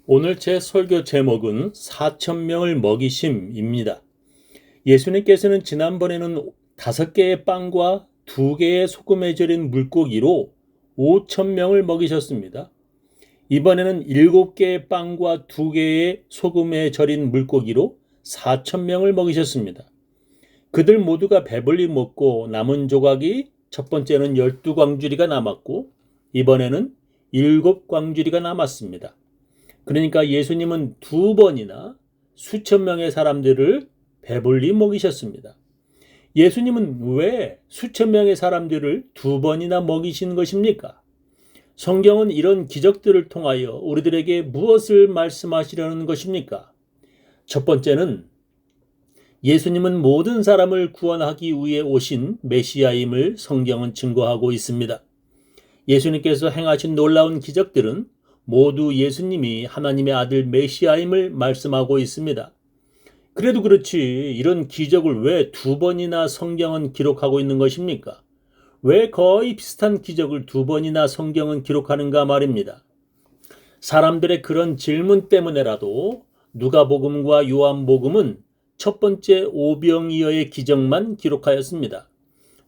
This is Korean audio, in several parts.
오늘 제 설교 제목은 4,000명을 먹이심입니다. 예수님께서는 지난번에는 5개의 빵과 2개의 소금에 절인 물고기로 5,000명을 먹이셨습니다. 이번에는 7개의 빵과 2개의 소금에 절인 물고기로 4,000명을 먹이셨습니다. 그들 모두가 배불리 먹고 남은 조각이 첫 번째는 12광주리가 남았고 이번에는 7광주리가 남았습니다. 그러니까 예수님은 2번이나 수천 명의 사람들을 배불리 먹이셨습니다. 예수님은 왜 수천 명의 사람들을 2번이나 먹이신 것입니까? 성경은 이런 기적들을 통하여 우리들에게 무엇을 말씀하시려는 것입니까? 첫 번째는 예수님은 모든 사람을 구원하기 위해 오신 메시아임을 성경은 증거하고 있습니다. 예수님께서 행하신 놀라운 기적들은 모두 예수님이 하나님의 아들 메시아임을 말씀하고 있습니다. 그래도 그렇지 이런 기적을 왜 2번이나 성경은 기록하고 있는 것입니까? 왜 거의 비슷한 기적을 2번이나 성경은 기록하는가 말입니다. 사람들의 그런 질문 때문에라도 누가복음과 요한복음은 첫 번째 오병이어의 기적만 기록하였습니다.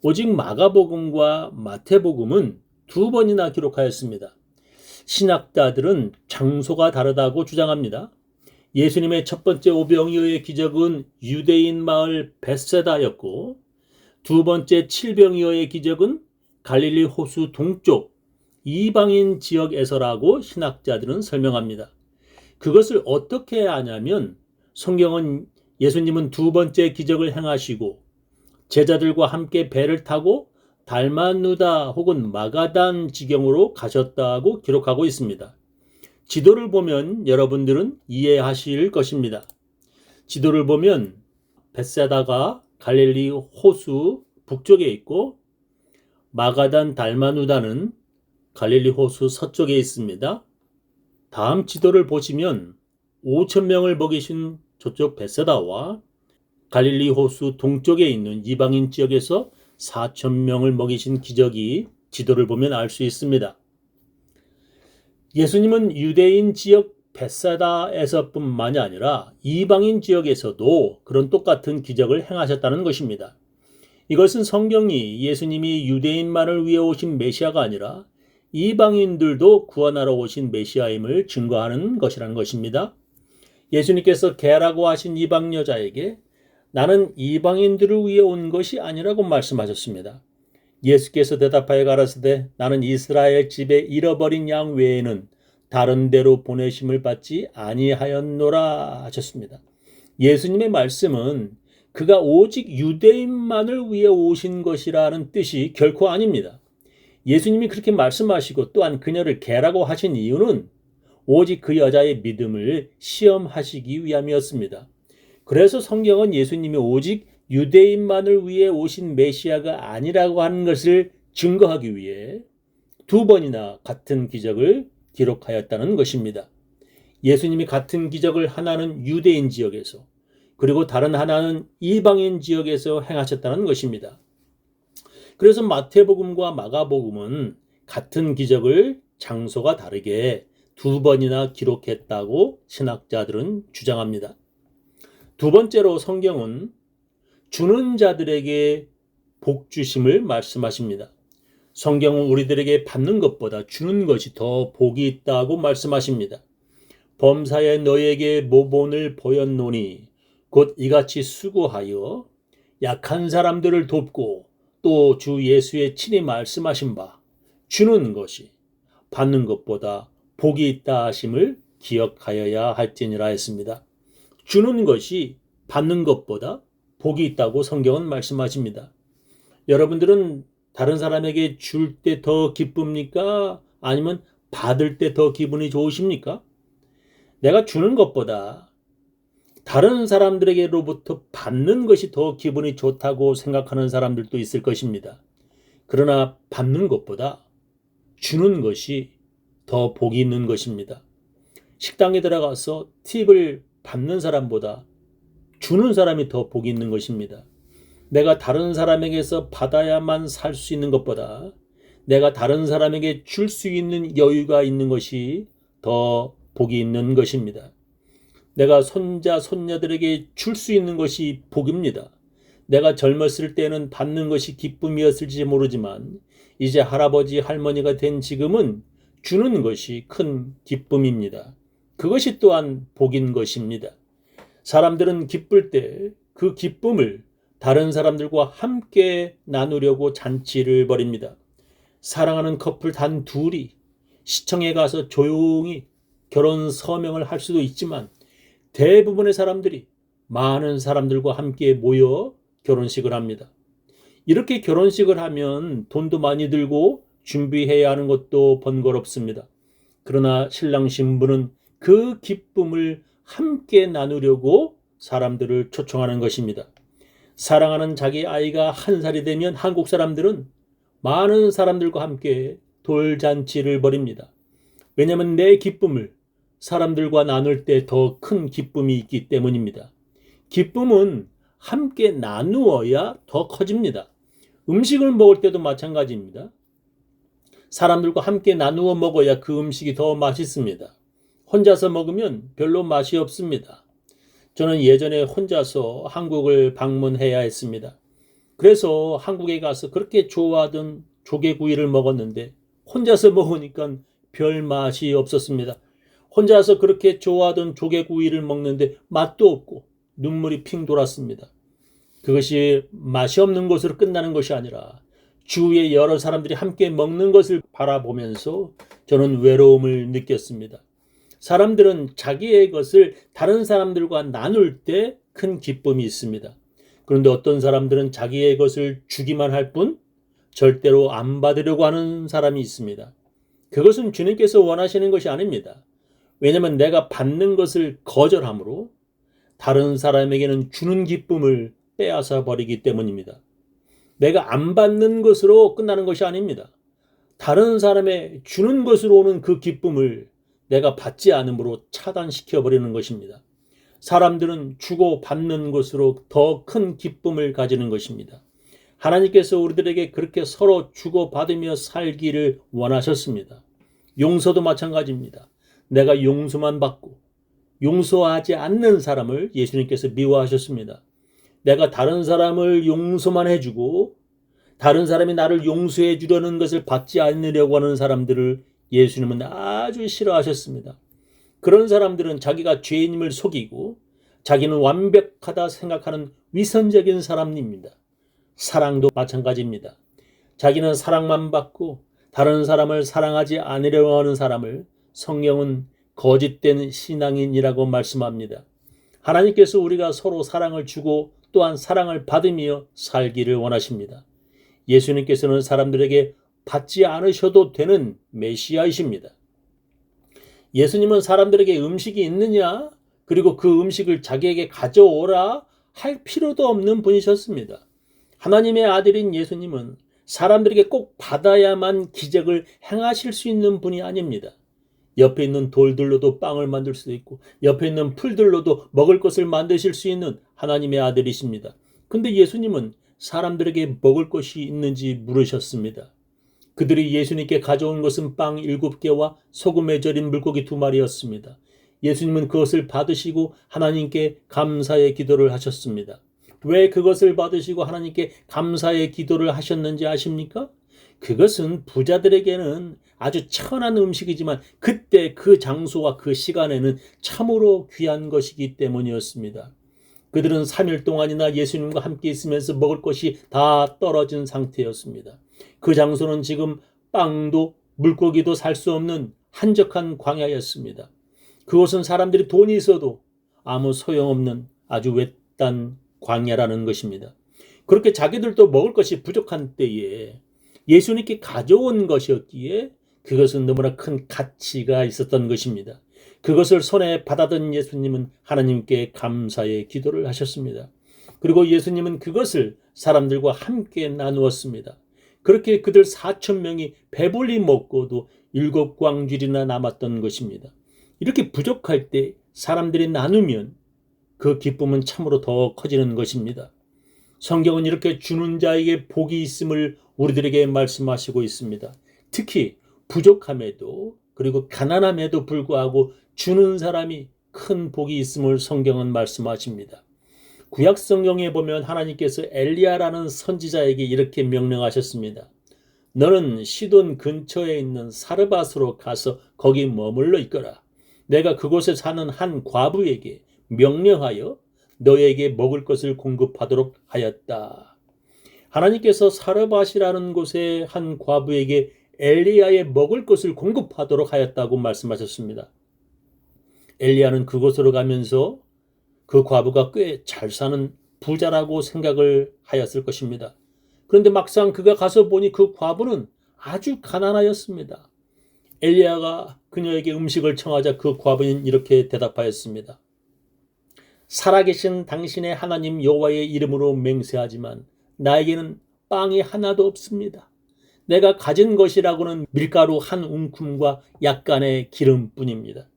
오직 마가복음과 마태복음은 2번이나 기록하였습니다. 신학자들은 장소가 다르다고 주장합니다. 예수님의 첫 번째 오병이어의 기적은 유대인 마을 벳세다였고 두 번째 칠병이어의 기적은 갈릴리 호수 동쪽 이방인 지역에서라고 신학자들은 설명합니다. 그것을 어떻게 아냐면 성경은 예수님은 2번째 기적을 행하시고 제자들과 함께 배를 타고 달마누다 혹은 마가단 지경으로 가셨다고 기록하고 있습니다. 지도를 보면 여러분들은 이해하실 것입니다. 지도를 보면 벳세다가 갈릴리 호수 북쪽에 있고 마가단 달마누다는 갈릴리 호수 서쪽에 있습니다. 다음 지도를 보시면 5,000명을 먹이신 저쪽 벳세다와 갈릴리 호수 동쪽에 있는 이방인 지역에서 4,000명을 먹이신 기적이 지도를 보면 알 수 있습니다. 예수님은 유대인 지역 벳사다에서뿐만이 아니라 이방인 지역에서도 그런 똑같은 기적을 행하셨다는 것입니다. 이것은 성경이 예수님이 유대인만을 위해 오신 메시아가 아니라 이방인들도 구원하러 오신 메시아임을 증거하는 것이라는 것입니다. 예수님께서 게라고 하신 이방 여자에게 나는 이방인들을 위해 온 것이 아니라고 말씀하셨습니다. 예수께서 대답하여 가라사대 나는 이스라엘 집에 잃어버린 양 외에는 다른 데로 보내심을 받지 아니하였노라 하셨습니다. 예수님의 말씀은 그가 오직 유대인만을 위해 오신 것이라는 뜻이 결코 아닙니다. 예수님이 그렇게 말씀하시고 또한 그녀를 개라고 하신 이유는 오직 그 여자의 믿음을 시험하시기 위함이었습니다. 그래서 성경은 예수님이 오직 유대인만을 위해 오신 메시아가 아니라고 하는 것을 증거하기 위해 2번이나 같은 기적을 기록하였다는 것입니다. 예수님이 같은 기적을 하나는 유대인 지역에서 그리고 다른 하나는 이방인 지역에서 행하셨다는 것입니다. 그래서 마태복음과 마가복음은 같은 기적을 장소가 다르게 2번이나 기록했다고 신학자들은 주장합니다. 두 번째로 성경은 주는 자들에게 복 주심을 말씀하십니다. 성경은 우리들에게 받는 것보다 주는 것이 더 복이 있다고 말씀하십니다. 범사에 너에게 모본을 보였노니 곧 이같이 수고하여 약한 사람들을 돕고 또 주 예수의 친히 말씀하신 바 주는 것이 받는 것보다 복이 있다 하심을 기억하여야 할지니라 했습니다. 주는 것이 받는 것보다 복이 있다고 성경은 말씀하십니다. 여러분들은 다른 사람에게 줄 때 더 기쁩니까? 아니면 받을 때 더 기분이 좋으십니까? 내가 주는 것보다 다른 사람들에게로부터 받는 것이 더 기분이 좋다고 생각하는 사람들도 있을 것입니다. 그러나 받는 것보다 주는 것이 더 복이 있는 것입니다. 식당에 들어가서 팁을 받는 사람보다 주는 사람이 더 복이 있는 것입니다. 내가 다른 사람에게서 받아야만 살 수 있는 것보다 내가 다른 사람에게 줄 수 있는 여유가 있는 것이 더 복이 있는 것입니다. 내가 손자, 손녀들에게 줄 수 있는 것이 복입니다. 내가 젊었을 때는 받는 것이 기쁨이었을지 모르지만 이제 할아버지, 할머니가 된 지금은 주는 것이 큰 기쁨입니다. 그것이 또한 복인 것입니다. 사람들은 기쁠 때 그 기쁨을 다른 사람들과 함께 나누려고 잔치를 벌입니다. 사랑하는 커플 단 둘이 시청에 가서 조용히 결혼 서명을 할 수도 있지만 대부분의 사람들이 많은 사람들과 함께 모여 결혼식을 합니다. 이렇게 결혼식을 하면 돈도 많이 들고 준비해야 하는 것도 번거롭습니다. 그러나 신랑 신부는 그 기쁨을 함께 나누려고 사람들을 초청하는 것입니다. 사랑하는 자기 아이가 1살이 되면 한국 사람들은 많은 사람들과 함께 돌잔치를 벌입니다. 왜냐하면 내 기쁨을 사람들과 나눌 때 더 큰 기쁨이 있기 때문입니다. 기쁨은 함께 나누어야 더 커집니다. 음식을 먹을 때도 마찬가지입니다. 사람들과 함께 나누어 먹어야 그 음식이 더 맛있습니다. 혼자서 먹으면 별로 맛이 없습니다. 저는 예전에 혼자서 한국을 방문해야 했습니다. 그래서 한국에 가서 그렇게 좋아하던 조개구이를 먹었는데 혼자서 먹으니까 별 맛이 없었습니다. 혼자서 그렇게 좋아하던 조개구이를 먹는데 맛도 없고 눈물이 핑 돌았습니다. 그것이 맛이 없는 것으로 끝나는 것이 아니라 주위에 여러 사람들이 함께 먹는 것을 바라보면서 저는 외로움을 느꼈습니다. 사람들은 자기의 것을 다른 사람들과 나눌 때 큰 기쁨이 있습니다. 그런데 어떤 사람들은 자기의 것을 주기만 할 뿐 절대로 안 받으려고 하는 사람이 있습니다. 그것은 주님께서 원하시는 것이 아닙니다. 왜냐하면 내가 받는 것을 거절함으로 다른 사람에게는 주는 기쁨을 빼앗아 버리기 때문입니다. 내가 안 받는 것으로 끝나는 것이 아닙니다. 다른 사람의 주는 것으로 오는 그 기쁨을 내가 받지 않음으로 차단시켜 버리는 것입니다. 사람들은 주고 받는 것으로 더 큰 기쁨을 가지는 것입니다. 하나님께서 우리들에게 그렇게 서로 주고 받으며 살기를 원하셨습니다. 용서도 마찬가지입니다. 내가 용서만 받고 용서하지 않는 사람을 예수님께서 미워하셨습니다. 내가 다른 사람을 용서만 해주고 다른 사람이 나를 용서해 주려는 것을 받지 않으려고 하는 사람들을 예수님은 아주 싫어하셨습니다. 그런 사람들은 자기가 죄인임을 속이고 자기는 완벽하다 생각하는 위선적인 사람입니다. 사랑도 마찬가지입니다. 자기는 사랑만 받고 다른 사람을 사랑하지 않으려고 하는 사람을 성경은 거짓된 신앙인이라고 말씀합니다. 하나님께서 우리가 서로 사랑을 주고 또한 사랑을 받으며 살기를 원하십니다. 예수님께서는 사람들에게 받지 않으셔도 되는 메시아이십니다. 예수님은 사람들에게 음식이 있느냐 그리고 그 음식을 자기에게 가져오라 할 필요도 없는 분이셨습니다. 하나님의 아들인 예수님은 사람들에게 꼭 받아야만 기적을 행하실 수 있는 분이 아닙니다. 옆에 있는 돌들로도 빵을 만들 수도 있고 옆에 있는 풀들로도 먹을 것을 만드실 수 있는 하나님의 아들이십니다. 근데 예수님은 사람들에게 먹을 것이 있는지 물으셨습니다. 그들이 예수님께 가져온 것은 빵 7개와 소금에 절인 물고기 2마리였습니다. 예수님은 그것을 받으시고 하나님께 감사의 기도를 하셨습니다. 왜 그것을 받으시고 하나님께 감사의 기도를 하셨는지 아십니까? 그것은 부자들에게는 아주 천한 음식이지만 그때 그 장소와 그 시간에는 참으로 귀한 것이기 때문이었습니다. 그들은 3일 동안이나 예수님과 함께 있으면서 먹을 것이 다 떨어진 상태였습니다. 그 장소는 지금 빵도 물고기도 살 수 없는 한적한 광야였습니다. 그곳은 사람들이 돈이 있어도 아무 소용없는 아주 외딴 광야라는 것입니다. 그렇게 자기들도 먹을 것이 부족한 때에 예수님께 가져온 것이었기에 그것은 너무나 큰 가치가 있었던 것입니다. 그것을 손에 받아든 예수님은 하나님께 감사의 기도를 하셨습니다. 그리고 예수님은 그것을 사람들과 함께 나누었습니다. 그렇게 그들 4,000명이 배불리 먹고도 7광줄이나 남았던 것입니다. 이렇게 부족할 때 사람들이 나누면 그 기쁨은 참으로 더 커지는 것입니다. 성경은 이렇게 주는 자에게 복이 있음을 우리들에게 말씀하시고 있습니다. 특히 부족함에도 그리고 가난함에도 불구하고 주는 사람이 큰 복이 있음을 성경은 말씀하십니다. 구약 성경에 보면 하나님께서 엘리야라는 선지자에게 이렇게 명령하셨습니다. 너는 시돈 근처에 있는 사르밧으로 가서 거기 머물러 있거라. 내가 그곳에 사는 한 과부에게 명령하여 너에게 먹을 것을 공급하도록 하였다. 하나님께서 사르밧이라는 곳의 한 과부에게 엘리야의 먹을 것을 공급하도록 하였다고 말씀하셨습니다. 엘리야는 그곳으로 가면서 그 과부가 꽤 잘 사는 부자라고 생각을 하였을 것입니다. 그런데 막상 그가 가서 보니 그 과부는 아주 가난하였습니다. 엘리야가 그녀에게 음식을 청하자 그 과부는 이렇게 대답하였습니다. 살아계신 당신의 하나님 여호와의 이름으로 맹세하지만 나에게는 빵이 하나도 없습니다. 내가 가진 것이라고는 밀가루 한 움큼과 약간의 기름뿐입니다.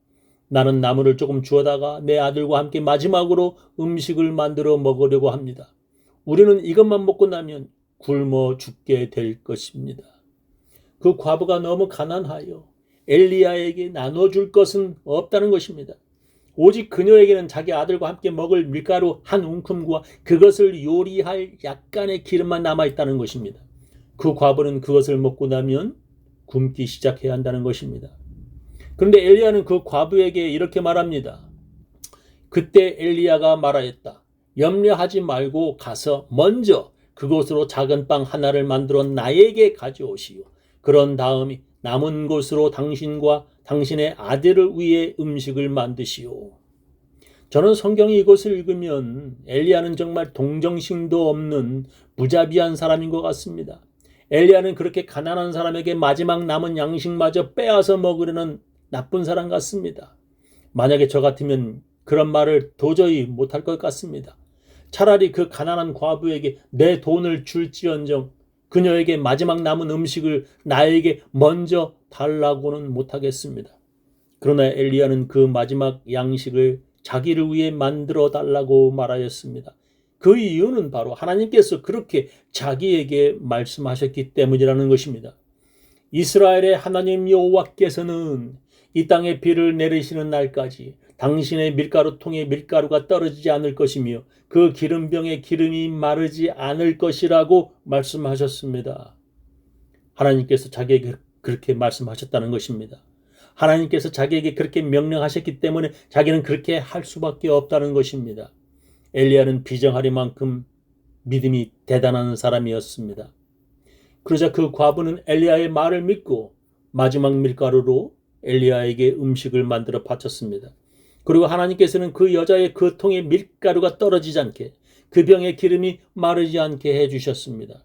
나는 나무를 조금 주워다가 내 아들과 함께 마지막으로 음식을 만들어 먹으려고 합니다. 우리는 이것만 먹고 나면 굶어 죽게 될 것입니다. 그 과부가 너무 가난하여 엘리야에게 나눠줄 것은 없다는 것입니다. 오직 그녀에게는 자기 아들과 함께 먹을 밀가루 한 움큼과 그것을 요리할 약간의 기름만 남아있다는 것입니다. 그 과부는 그것을 먹고 나면 굶기 시작해야 한다는 것입니다. 그런데 엘리야는 그 과부에게 이렇게 말합니다. 그때 엘리야가 말하였다. 염려하지 말고 가서 먼저 그곳으로 작은 빵 하나를 만들어 나에게 가져오시오. 그런 다음 남은 곳으로 당신과 당신의 아들을 위해 음식을 만드시오. 저는 성경이 이것을 읽으면 엘리야는 정말 동정심도 없는 무자비한 사람인 것 같습니다. 엘리야는 그렇게 가난한 사람에게 마지막 남은 양식마저 빼앗아 먹으려는 나쁜 사람 같습니다. 만약에 저 같으면 그런 말을 도저히 못할 것 같습니다. 차라리 그 가난한 과부에게 내 돈을 줄지언정 그녀에게 마지막 남은 음식을 나에게 먼저 달라고는 못하겠습니다. 그러나 엘리야는 그 마지막 양식을 자기를 위해 만들어 달라고 말하였습니다. 그 이유는 바로 하나님께서 그렇게 자기에게 말씀하셨기 때문이라는 것입니다. 이스라엘의 하나님 여호와께서는 이 땅에 비를 내리시는 날까지 당신의 밀가루통에 밀가루가 떨어지지 않을 것이며 그 기름병에 기름이 마르지 않을 것이라고 말씀하셨습니다. 하나님께서 자기에게 그렇게 말씀하셨다는 것입니다. 하나님께서 자기에게 그렇게 명령하셨기 때문에 자기는 그렇게 할 수밖에 없다는 것입니다. 엘리야는 비정하리만큼 믿음이 대단한 사람이었습니다. 그러자 그 과부는 엘리야의 말을 믿고 마지막 밀가루로 엘리야에게 음식을 만들어 바쳤습니다. 그리고 하나님께서는 그 여자의 그 통에 밀가루가 떨어지지 않게 그 병에 기름이 마르지 않게 해주셨습니다.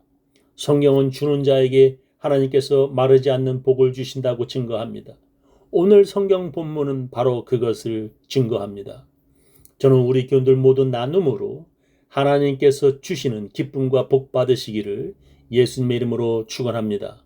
성경은 주는 자에게 하나님께서 마르지 않는 복을 주신다고 증거합니다. 오늘 성경 본문은 바로 그것을 증거합니다. 저는 우리 교인들 모두 나눔으로 하나님께서 주시는 기쁨과 복 받으시기를 예수님의 이름으로 축원합니다.